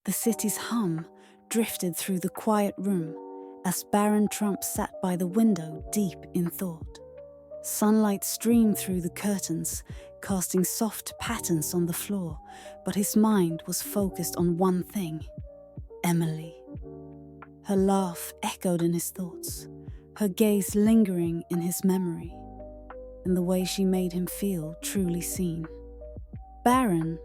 The city's hum drifted through the quiet room as Barron Trump sat by the window deep in thought. Sunlight streamed through the curtains, casting soft patterns on the floor, but his mind was focused on one thing: Emily. Her laugh echoed in his thoughts, her gaze lingering in his memory, and the way she made him feel truly seen. Barron,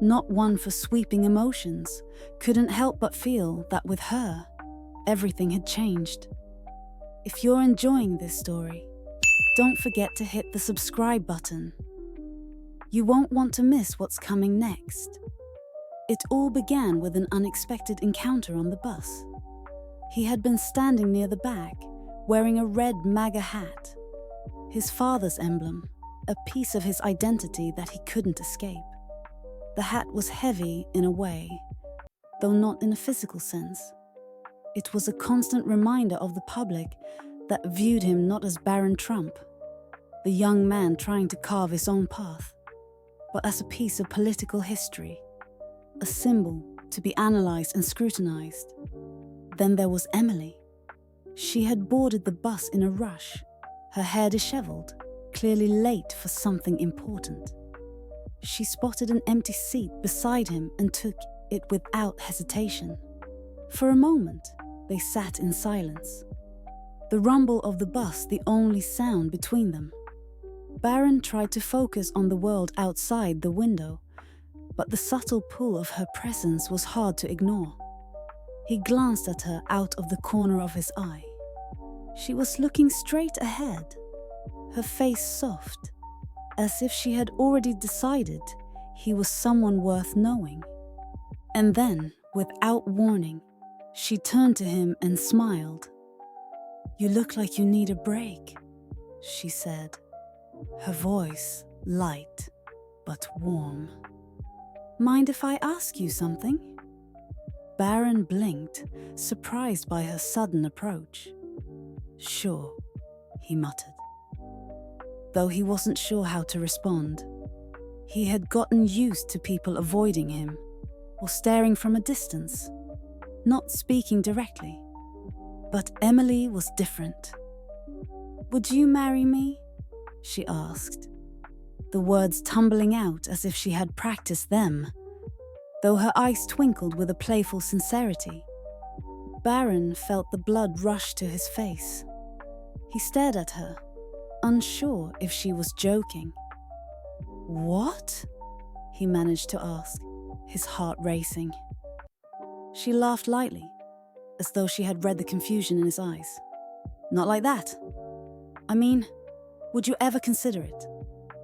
not one for sweeping emotions, couldn't help but feel that with her, everything had changed. If you're enjoying this story, don't forget to hit the subscribe button. You won't want to miss what's coming next. It all began with an unexpected encounter on the bus. He had been standing near the back, wearing a red MAGA hat, his father's emblem, a piece of his identity that he couldn't escape. The hat was heavy in a way, though not in a physical sense. It was a constant reminder of the public that viewed him not as Barron Trump, the young man trying to carve his own path, but as a piece of political history, a symbol to be analyzed and scrutinized. Then there was Emily. She had boarded the bus in a rush, her hair disheveled, clearly late for something important. She spotted an empty seat beside him and took it without hesitation. For a moment, they sat in silence, the rumble of the bus the only sound between them. Barron tried to focus on the world outside the window, but the subtle pull of her presence was hard to ignore. He glanced at her out of the corner of his eye. She was looking straight ahead, her face soft, as if she had already decided he was someone worth knowing. And then, without warning, she turned to him and smiled. "You look like you need a break," she said, her voice light but warm. "Mind if I ask you something?" Barron blinked, surprised by her sudden approach. "Sure," he muttered, though he wasn't sure how to respond. He had gotten used to people avoiding him or staring from a distance, not speaking directly. But Emily was different. "Would you marry me?" she asked, the words tumbling out as if she had practiced them, though her eyes twinkled with a playful sincerity. Barron felt the blood rush to his face. He stared at her, unsure if she was joking. "What?" he managed to ask, his heart racing. She laughed lightly, as though she had read the confusion in his eyes. "Not like that. I mean, would you ever consider it?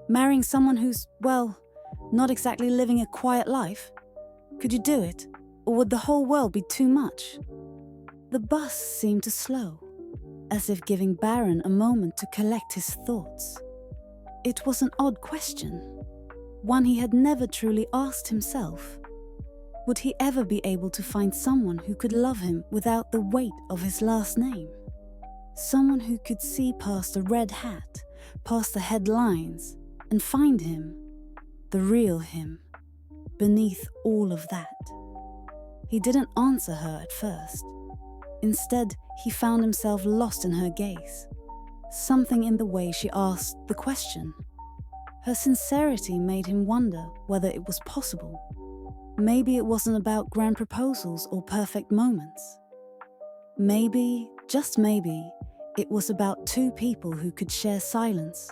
Marrying someone who's, well, not exactly living a quiet life? Could you do it, or would the whole world be too much?" The bus seemed to slow, as if giving Barron a moment to collect his thoughts. It was an odd question, one he had never truly asked himself. Would he ever be able to find someone who could love him without the weight of his last name? Someone who could see past the red hat, past the headlines, and find him, the real him, beneath all of that. He didn't answer her at first. Instead, he found himself lost in her gaze. Something in the way she asked the question. Her sincerity made him wonder whether it was possible. Maybe it wasn't about grand proposals or perfect moments. Maybe, just maybe, it was about two people who could share silence,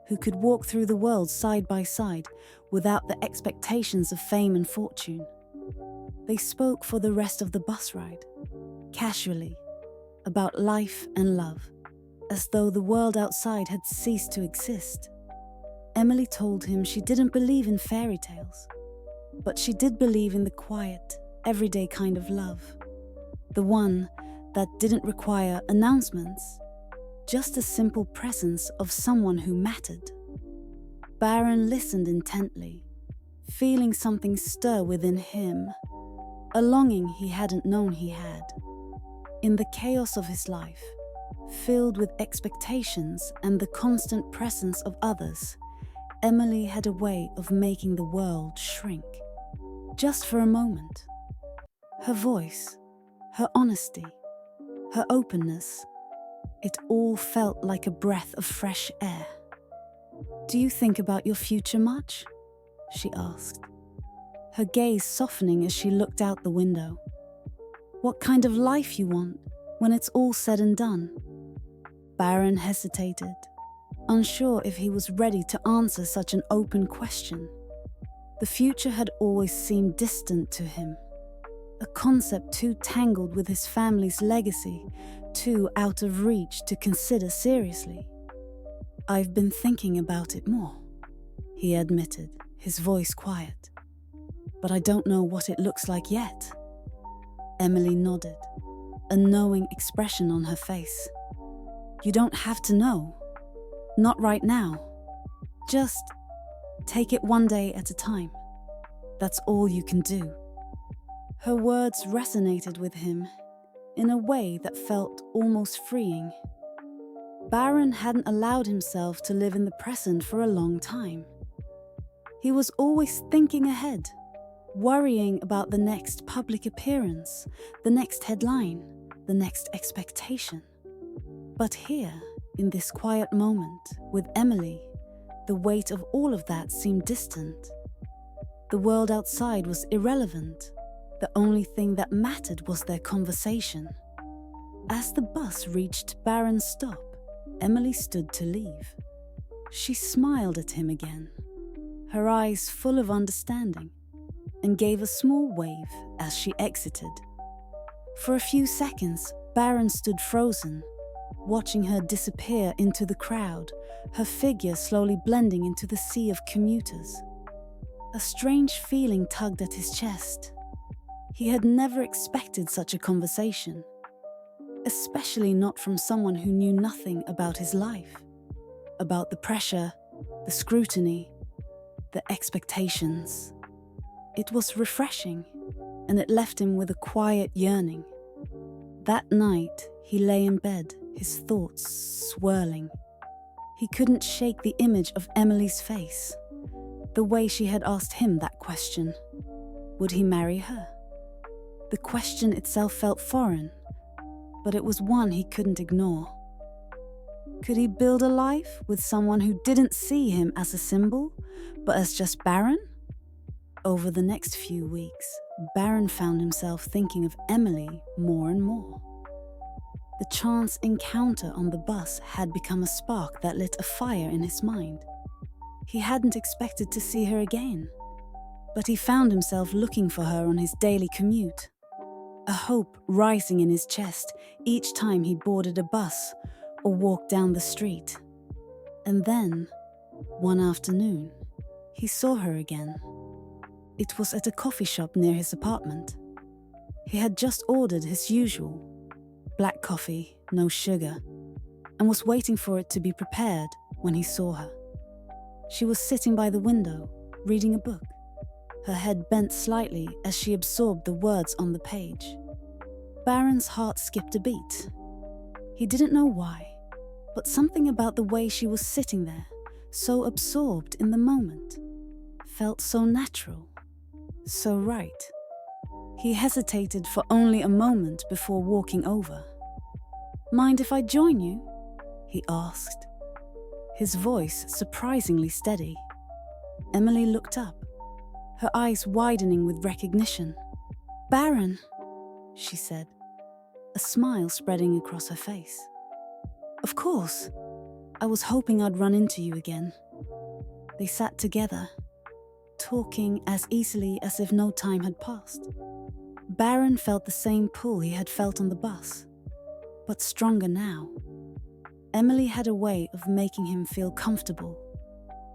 who could walk through the world side by side without the expectations of fame and fortune. They spoke for the rest of the bus ride, casually, about life and love, as though the world outside had ceased to exist. Emily told him she didn't believe in fairy tales, but she did believe in the quiet, everyday kind of love. The one that didn't require announcements, just a simple presence of someone who mattered. Barron listened intently, feeling something stir within him, a longing he hadn't known he had. In the chaos of his life, filled with expectations and the constant presence of others, Emily had a way of making the world shrink. Just for a moment. Her voice, her honesty, her openness, it all felt like a breath of fresh air. "Do you think about your future much?" she asked, her gaze softening as she looked out the window. "What kind of life you want when it's all said and done?" Barron hesitated, unsure if he was ready to answer such an open question. The future had always seemed distant to him, a concept too tangled with his family's legacy, too out of reach to consider seriously. "I've been thinking about it more," he admitted, his voice quiet. "But I don't know what it looks like yet." Emily nodded, a knowing expression on her face. "You don't have to know. Not right now. Just take it one day at a time. That's all you can do." Her words resonated with him in a way that felt almost freeing. Barron hadn't allowed himself to live in the present for a long time. He was always thinking ahead, worrying about the next public appearance, the next headline, the next expectation. But here, in this quiet moment with Emily, the weight of all of that seemed distant. The world outside was irrelevant. The only thing that mattered was their conversation. As the bus reached Barron's stop, Emily stood to leave. She smiled at him again, her eyes full of understanding, and gave a small wave as she exited. For a few seconds, Barron stood frozen, watching her disappear into the crowd, her figure slowly blending into the sea of commuters. A strange feeling tugged at his chest. He had never expected such a conversation, especially not from someone who knew nothing about his life, about the pressure, the scrutiny, the expectations. It was refreshing, and it left him with a quiet yearning. That night, he lay in bed, his thoughts swirling. He couldn't shake the image of Emily's face, the way she had asked him that question. Would he marry her? The question itself felt foreign, but it was one he couldn't ignore. Could he build a life with someone who didn't see him as a symbol, but as just Barron? Over the next few weeks, Barron found himself thinking of Emily more and more. The chance encounter on the bus had become a spark that lit a fire in his mind. He hadn't expected to see her again, but he found himself looking for her on his daily commute, a hope rising in his chest each time he boarded a bus or walked down the street. And then, one afternoon, he saw her again. It was at a coffee shop near his apartment. He had just ordered his usual, black coffee, no sugar, and was waiting for it to be prepared when he saw her. She was sitting by the window, reading a book, her head bent slightly as she absorbed the words on the page. Barron's heart skipped a beat. He didn't know why, but something about the way she was sitting there, so absorbed in the moment, felt so natural, so right. He hesitated for only a moment before walking over. "Mind if I join you?" he asked, his voice surprisingly steady. Emily looked up, her eyes widening with recognition. "Barron," she said, a smile spreading across her face. "Of course. I was hoping I'd run into you again." They sat together, talking as easily as if no time had passed. Barron felt the same pull he had felt on the bus, but stronger now. Emily had a way of making him feel comfortable,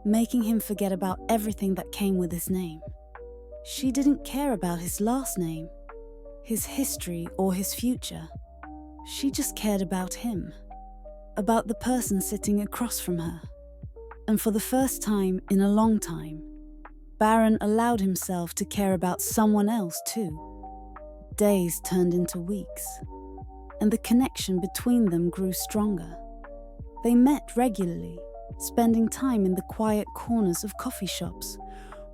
making him forget about everything that came with his name. She didn't care about his last name, his history, or his future. She just cared about him, about the person sitting across from her. And for the first time in a long time, Barron allowed himself to care about someone else too. Days turned into weeks, and the connection between them grew stronger. They met regularly, spending time in the quiet corners of coffee shops,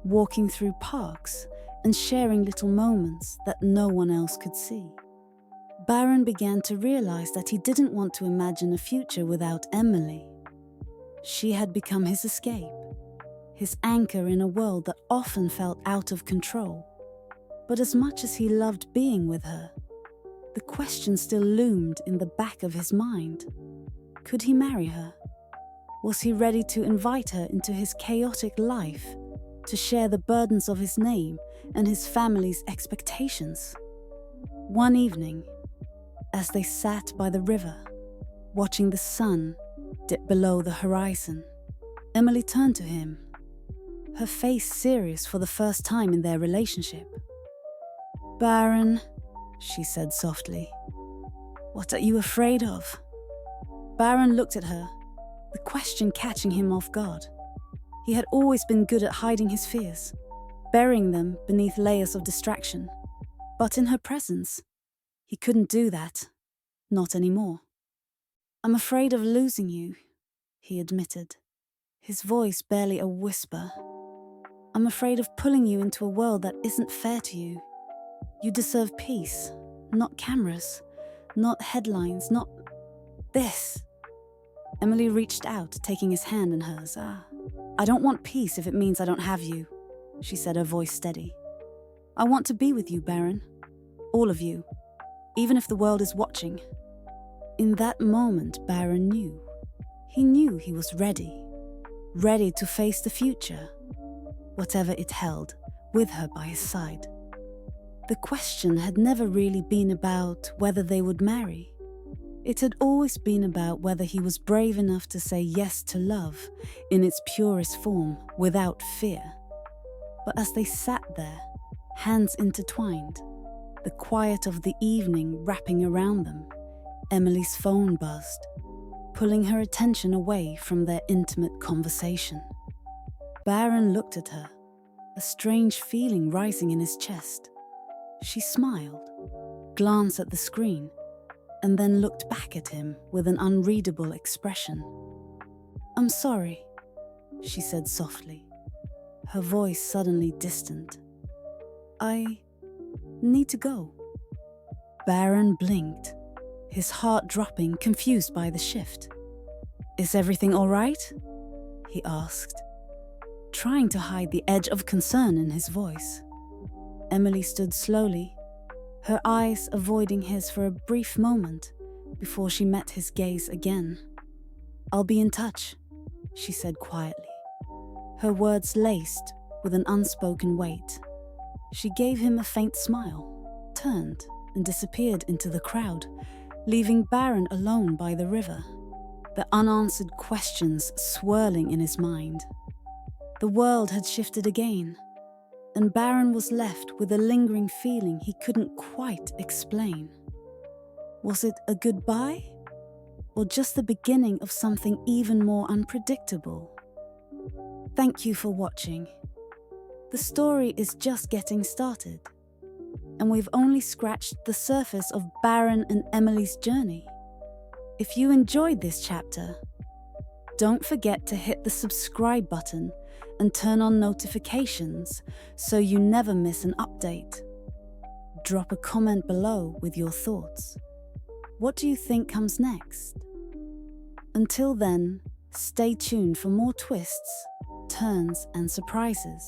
walking through parks, and sharing little moments that no one else could see. Barron began to realize that he didn't want to imagine a future without Emily. She had become his escape, his anchor in a world that often felt out of control. But as much as he loved being with her, the question still loomed in the back of his mind. Could he marry her? Was he ready to invite her into his chaotic life, to share the burdens of his name and his family's expectations? One evening, as they sat by the river, watching the sun dip below the horizon, Emily turned to him, her face serious for the first time in their relationship. "Barron," she said softly, "what are you afraid of?" Barron looked at her, the question catching him off guard. He had always been good at hiding his fears, burying them beneath layers of distraction. But in her presence, he couldn't do that. Not anymore. "I'm afraid of losing you," he admitted, his voice barely a whisper. "I'm afraid of pulling you into a world that isn't fair to you. You deserve peace, not cameras, not headlines, not this." Emily reached out, taking his hand in hers. "I don't want peace if it means I don't have you," she said, her voice steady. "I want to be with you, Barron. All of you, even if the world is watching." In that moment, Barron knew. He knew he was ready to face the future, whatever it held, with her by his side. The question had never really been about whether they would marry. It had always been about whether he was brave enough to say yes to love in its purest form, without fear. But as they sat there, hands intertwined, the quiet of the evening wrapping around them, Emily's phone buzzed, pulling her attention away from their intimate conversation. Barron looked at her, a strange feeling rising in his chest. She smiled, glanced at the screen, and then looked back at him with an unreadable expression. "I'm sorry," she said softly, her voice suddenly distant. "I need to go." Barron blinked, his heart dropping, confused by the shift. "Is everything all right?" he asked, trying to hide the edge of concern in his voice. Emily stood slowly, her eyes avoiding his for a brief moment before she met his gaze again. "I'll be in touch," she said quietly, her words laced with an unspoken weight. She gave him a faint smile, turned and disappeared into the crowd, leaving Barron alone by the river, the unanswered questions swirling in his mind. The world had shifted again, and Barron was left with a lingering feeling he couldn't quite explain. Was it a goodbye, or just the beginning of something even more unpredictable? Thank you for watching. The story is just getting started, and we've only scratched the surface of Barron and Emily's journey. If you enjoyed this chapter, don't forget to hit the subscribe button and turn on notifications so you never miss an update. Drop a comment below with your thoughts. What do you think comes next? Until then, stay tuned for more twists, turns, and surprises.